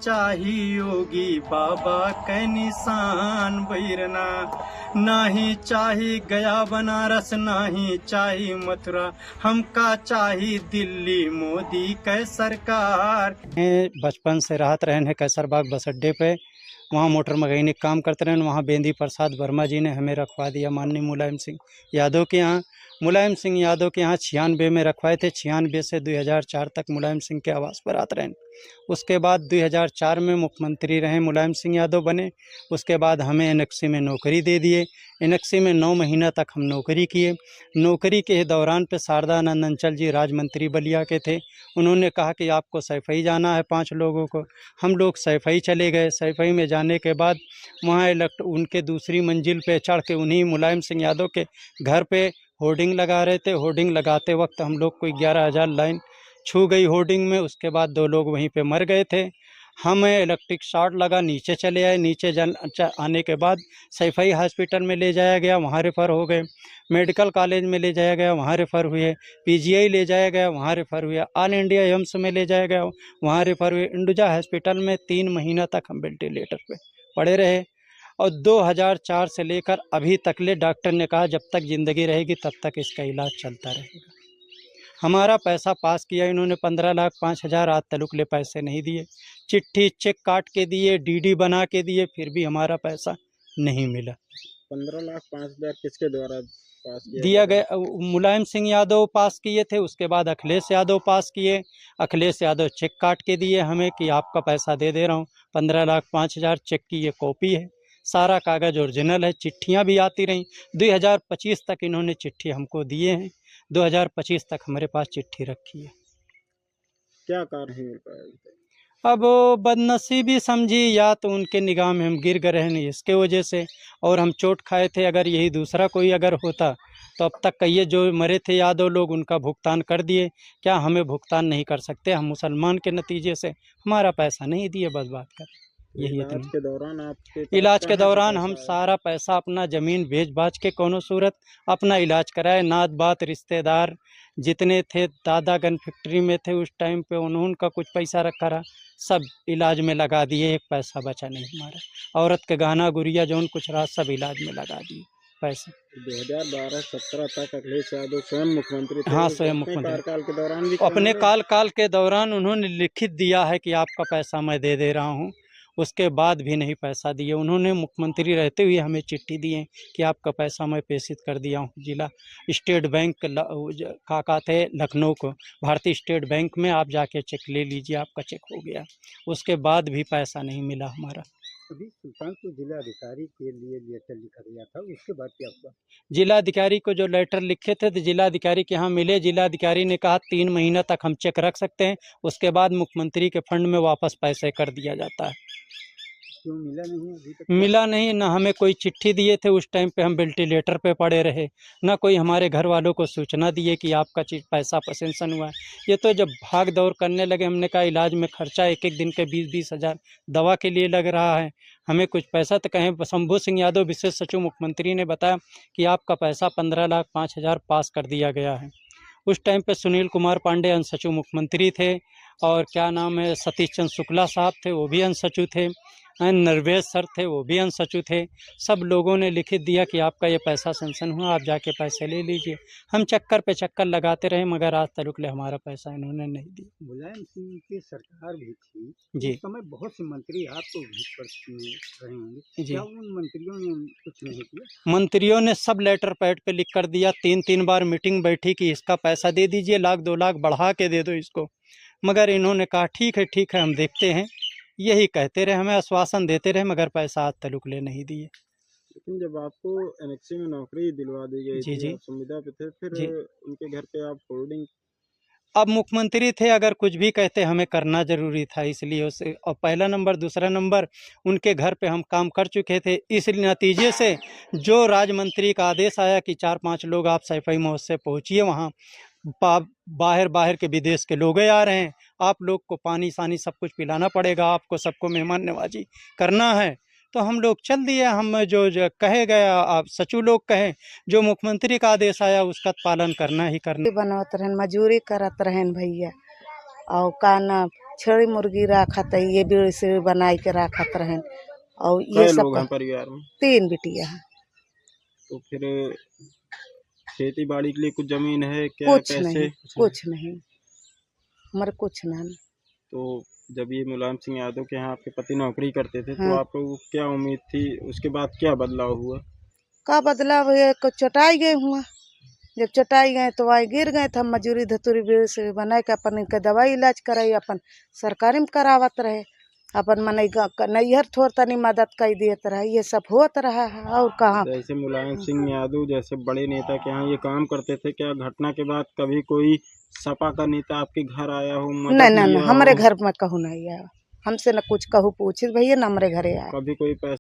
चाही योगी बाबा के निशान बैरना, नाही चाही गया बनारस, नाही चाही मथुरा, हमका चाही दिल्ली मोदी के सरकार। बचपन से रहत रहे हैं कैसरबाग बस अड्डे पे, वहाँ मोटर मैकेनिक काम करते रहे। वहाँ बेंदी प्रसाद वर्मा जी ने हमें रखवा दिया माननीय मुलायम सिंह यादव के यहाँ। मुलायम सिंह यादव के यहाँ 96 में रखवाए थे। 96 से 2004 तक मुलायम सिंह के आवास पर आते रहे। उसके बाद 2004 में मुख्यमंत्री रहे, मुलायम सिंह यादव बने। उसके बाद हमें एनेक्सी में नौकरी दे दिए। एनेक्सी में 9 महीना तक हम नौकरी किए। नौकरी के दौरान पे शारदानंद अंचल जी राज मंत्री बलिया के थे। उन्होंने कहा कि आपको सैफई जाना है 5 लोगों को। हम लोग सैफई चले गए। सैफई में जाने के बाद वहाँ उनके दूसरी मंजिल पे चढ़ के उन्हीं मुलायम सिंह यादव के घर पे होर्डिंग लगा रहे थे। होर्डिंग लगाते वक्त हम लोग को 11,000 लाइन छू गई होर्डिंग में। उसके बाद 2 लोग वहीं पे मर गए थे। हमें इलेक्ट्रिक शॉर्ट लगा, नीचे चले आए। नीचे आने के बाद सैफई हॉस्पिटल में ले जाया गया, वहाँ रेफ़र हो गए। मेडिकल कॉलेज में ले जाया गया, वहाँ रेफ़र हुए। पीजीआई ले जाया गया, वहाँ रेफ़र हुए। ऑल इंडिया एम्स में ले जाया गया, वहाँ रेफ़र हुए। इंडुजा हॉस्पिटल में 3 महीना तक हम वेंटिलेटर पे पड़े रहे। और 2004 से लेकर अभी तक ले डॉक्टर ने कहा जब तक ज़िंदगी रहेगी तब तक इसका इलाज चलता रहेगा। हमारा पैसा पास किया इन्होंने 15,05,000, आज तलुक ले पैसे नहीं दिए। चिट्ठी चेक काट के दिए, डीडी बना के दिए, फिर भी हमारा पैसा नहीं मिला। 15,05,000 किसके द्वारा पास दिया गया? मुलायम सिंह यादव पास किए थे। उसके बाद अखिलेश यादव पास किए। अखिलेश यादव चेक काट के दिए हमें कि आपका पैसा दे दे रहा हूँ। 15,05,000 चेक की ये कॉपी है, सारा कागज़ ओरिजिनल है। चिट्ठियाँ भी आती रहीं। 2025 तक इन्होंने चिट्ठी हमको दिए हैं। 2025 तक हमारे पास चिट्ठी रखी है। क्या कारण है मिल पाया? अब बदनसीबी समझी या तो उनके निगाह में हम गिर गए हैं इसके वजह से, और हम चोट खाए थे। अगर यही दूसरा कोई अगर होता तो अब तक कहिए जो मरे थे यादव लोग उनका भुगतान कर दिए। क्या हमें भुगतान नहीं कर सकते? हम मुसलमान के नतीजे से हमारा पैसा नहीं दिए, बस बात कर। यही इलाज के दौरान आपके इलाज के दौरान हम सारा पैसा अपना ज़मीन बेच बाच के कोनो सूरत अपना इलाज कराए। नात बात रिश्तेदार जितने थे, दादा गन फैक्ट्री में थे उस टाइम पे, उन्होंने का कुछ पैसा रखा रहा, सब इलाज में लगा दिए। एक पैसा बचा नहीं हमारा। औरत के गहना गुड़िया जौन कुछ रहा सब इलाज में लगा दिए पैसे। 2012-17 तक अखिलेश यादव स्वयं मुख्यमंत्री थे। हाँ, स्वयं मुख्यमंत्री कार्यकाल के दौरान भी अपने काल के दौरान उन्होंने लिखित दिया है कि आपका पैसा मैं दे दे रहा हूँ। उसके बाद भी नहीं पैसा दिए। उन्होंने मुख्यमंत्री रहते हुए हमें चिट्ठी दी है कि आपका पैसा मैं प्रेषित कर दिया हूँ। जिला स्टेट बैंक काका थे लखनऊ को, भारतीय स्टेट बैंक में आप जाके चेक ले लीजिए, आपका चेक हो गया। उसके बाद भी पैसा नहीं मिला हमारा। अभी सुल्तानपुर जिलाधिकारी के लिए लेटर लिखा गया था, उसके बाद क्या हुआ? जिलाधिकारी को जो लेटर लिखे थे तो जिलाधिकारी के यहाँ मिले। जिलाधिकारी ने कहा 3 महीना तक हम चेक रख सकते हैं, उसके बाद मुख्यमंत्री के फंड में वापस पैसे कर दिया जाता है। क्यों मिला नहीं अभी तक? मिला नहीं ना, हमें कोई चिट्ठी दिए थे उस टाइम पे हम वेंटिलेटर पे पड़े रहे, ना कोई हमारे घर वालों को सूचना दिए कि आपका पैसा सेंक्शन हुआ है। ये तो जब भाग दौड़ करने लगे, हमने कहा इलाज में खर्चा एक दिन के 20-20 हज़ार दवा के लिए लग रहा है, हमें कुछ पैसा तो कहें। शंभू सिंह यादव विशेष सचिव मुख्यमंत्री ने बताया कि आपका पैसा 15,05,000 पास कर दिया गया है। उस टाइम पे सुनील कुमार पांडे अंश सचिव मुख्यमंत्री थे, और क्या नाम है सतीश चंद्र शुक्ला साहब थे, वो भी अंश सचिव थे। नरवेश सर थे, वो भी अंश सचिव थे। सब लोगों ने लिखित दिया कि आपका ये पैसा सेंक्शन हुआ, आप जाके पैसे ले लीजिए। हम चक्कर पे चक्कर लगाते रहे, मगर आज तक हमारा पैसा इन्होंने नहीं दिया। मुलायम सिंह की सरकार भी थी जी, उस समय, बहुत से मंत्री आपको भी रहे होंगे, जी। क्या उन मंत्रियों ने कुछ नहीं किया? मंत्रियों ने सब लेटर पैड पे लिख कर दिया। 3-3 बार मीटिंग बैठी कि इसका पैसा दे दीजिए, 1,00,000-2 लाख बढ़ा के दे दो इसको, मगर इन्होंने कहा ठीक है हम देखते हैं। यही कहते रहे, हमें आश्वासन देते रहे, मगर पैसा आज तक ले नहीं दिए। लेकिन जब आपको एनेक्सी में नौकरी दिलवा दी गई जी, थी, जी, आप संविदा पे थे, फिर जी। उनके घर पे आप होर्डिंग? अब मुख्यमंत्री थे, अगर कुछ भी कहते हमें करना ज़रूरी था, इसलिए उसे। और पहला नंबर, दूसरा नंबर उनके घर पे हम काम कर चुके थे। इस नतीजे से जो राज्य मंत्री का आदेश आया कि 4-5 लोग आप सैफई महोत्सव पहुँचिए, वहाँ बाहर के विदेश के लोग आ रहे हैं, आप लोग को पानी सानी सब कुछ पिलाना पड़ेगा, आपको सबको मेहमान नवाजी करना है। तो हम लोग चल दिए। हम जो कहे गया आप सचिव लोग कहें, जो मुख्यमंत्री का आदेश आया उसका पालन करना ही करना। बनवत रहन, मजूरी करत रहन भैया, और का न छड़ी मुर्गी राखत है, ये बीड़ी से बनाई के राखत रहन। और ये कई सब लोग हैं परिवार में? 3 बिटिया है। तो फिर खेती बाड़ी के लिए कुछ जमीन है क्या? कुछ कैसे? नहीं, कुछ नहीं, हमारे कुछ नहीं। तो जब ये मुलायम सिंह यादव के यहाँ आपके पति नौकरी करते थे तो हाँ। आपको क्या उम्मीद थी? उसके बाद क्या बदलाव हुआ? का बदलाव है, कुछ चटाई गए हुआ। जब चटाई गए तो वहीं गिर गए, तो हम मजूरी धतूरी बीड़ी से बनाए के अपन इनका दवाई इलाज कराई, अपन सरकारी में करावत रहे, अपन मने नैहर थोड़ तनी मदद कर दिए रहे। ये सब होत रहा है और कहाँ। जैसे मुलायम सिंह यादव जैसे बड़े नेता के यहाँ ये काम करते थे, क्या घटना के बाद कभी कोई सपा का नेता आपके घर आया हो, नहीं मदद नहीं, लिया हमारे हो? घर में कहूँ नहीं आया, हमसे न कुछ कहूँ पूछे भैया, न हमारे घरे आया। कभी कोई पैसा